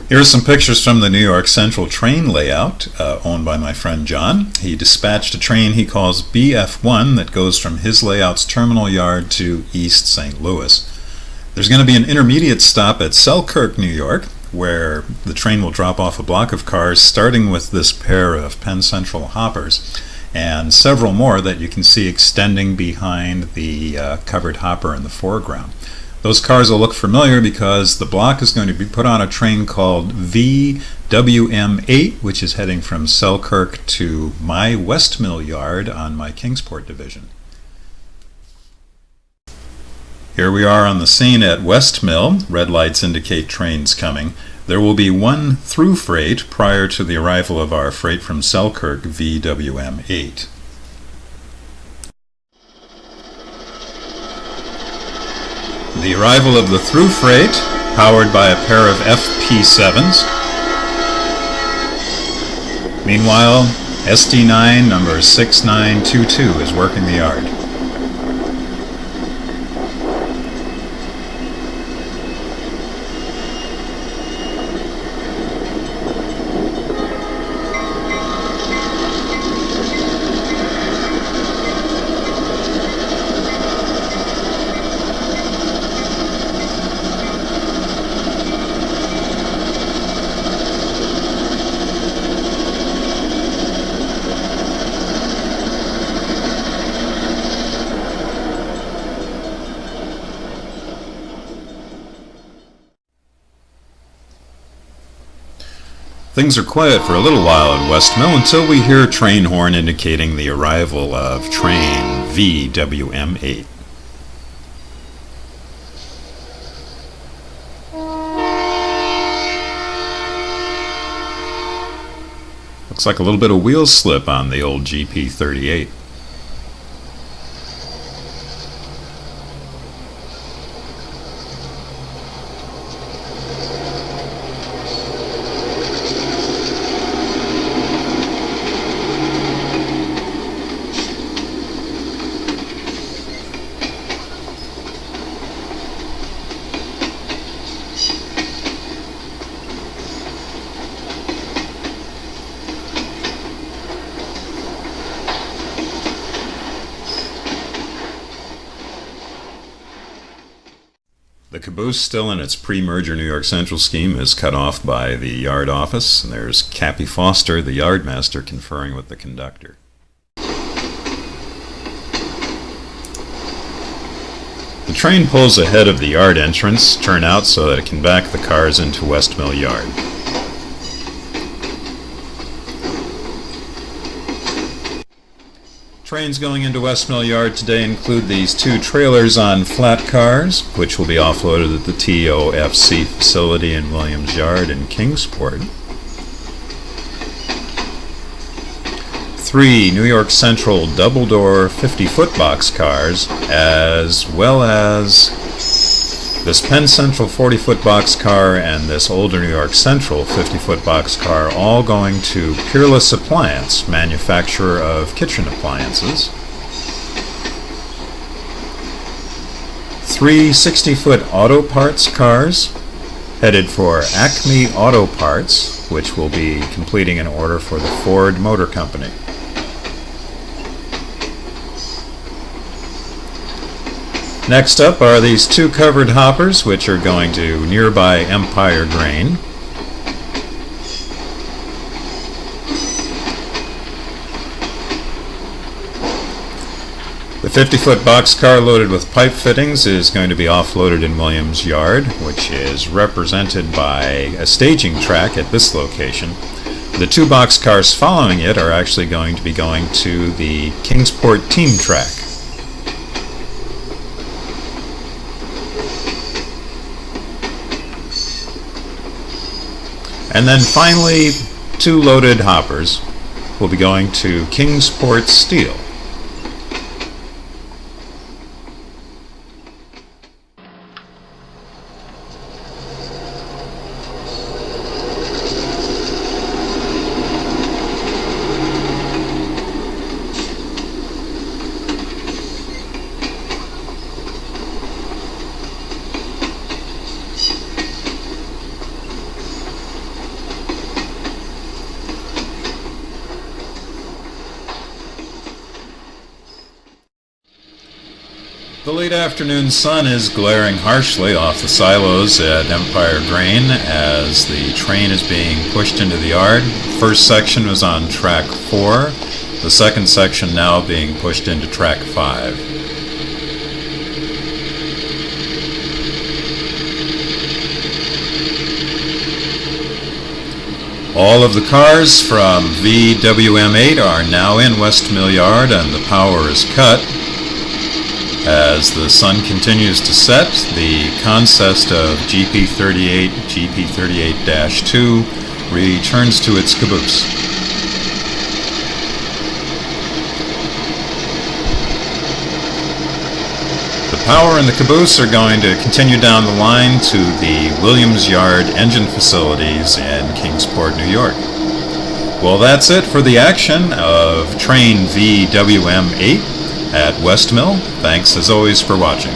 Here are some pictures from the New York Central train layout owned by my friend John. He dispatched a train he calls BF1 that goes from his layout's terminal yard to East St. Louis. There's going to be an intermediate stop at Selkirk, New York, where the train will drop off a block of cars starting with this pair of Penn Central hoppers and several more that you can see extending behind the covered hopper in the foreground. Those cars will look familiar because the block is going to be put on a train called VWM-8, which is heading from Selkirk to my West Mill yard on my Kingsport division. Here we are on the scene at West Mill. Red lights indicate trains coming. There will be one through freight prior to the arrival of our freight from Selkirk, VWM-8. The arrival of the through freight, powered by a pair of FP7s. Meanwhile, SD9 number 6922 is working the yard. Things are quiet for a little while at West Mill until we hear a train horn indicating the arrival of train VWM-8. Looks like a little bit of wheel slip on the old GP38. The caboose, still in its pre-merger New York Central scheme, is cut off by the yard office, and there's Cappy Foster, the yardmaster, conferring with the conductor. The train pulls ahead of the yard entrance turnout so that it can back the cars into West Mill Yard. Trains going into West Mill Yard today include these two trailers on flat cars, which will be offloaded at the TOFC facility in Williams Yard in Kingsport. 3 New York Central double-door 50-foot box cars, as well as this Penn Central 40-foot box car and this older New York Central 50-foot box car, all going to Peerless Appliance, manufacturer of kitchen appliances. 3 60-foot auto parts cars headed for Acme Auto Parts, which will be completing an order for the Ford Motor Company. Next up are these 2 covered hoppers, which are going to nearby Empire Grain. The 50-foot boxcar loaded with pipe fittings is going to be offloaded in Williams Yard, which is represented by a staging track at this location. The 2 boxcars following it are actually going to be going to the Kingsport team track. And then finally, 2 loaded hoppers will be going to Kingsport Steel. The late afternoon sun is glaring harshly off the silos at Empire Grain as the train is being pushed into the yard. First section was on track 4, the second section now being pushed into track 5. All of the cars from VWM-8 are now in West Mill Yard and the power is cut. As the sun continues to set, the consist of GP38, GP38-2 returns to its caboose. The power and the caboose are going to continue down the line to the Williams Yard engine facilities in Kingsport, New York. Well, that's it for the action of train VWM-8 at West Mill. Thanks as always for watching.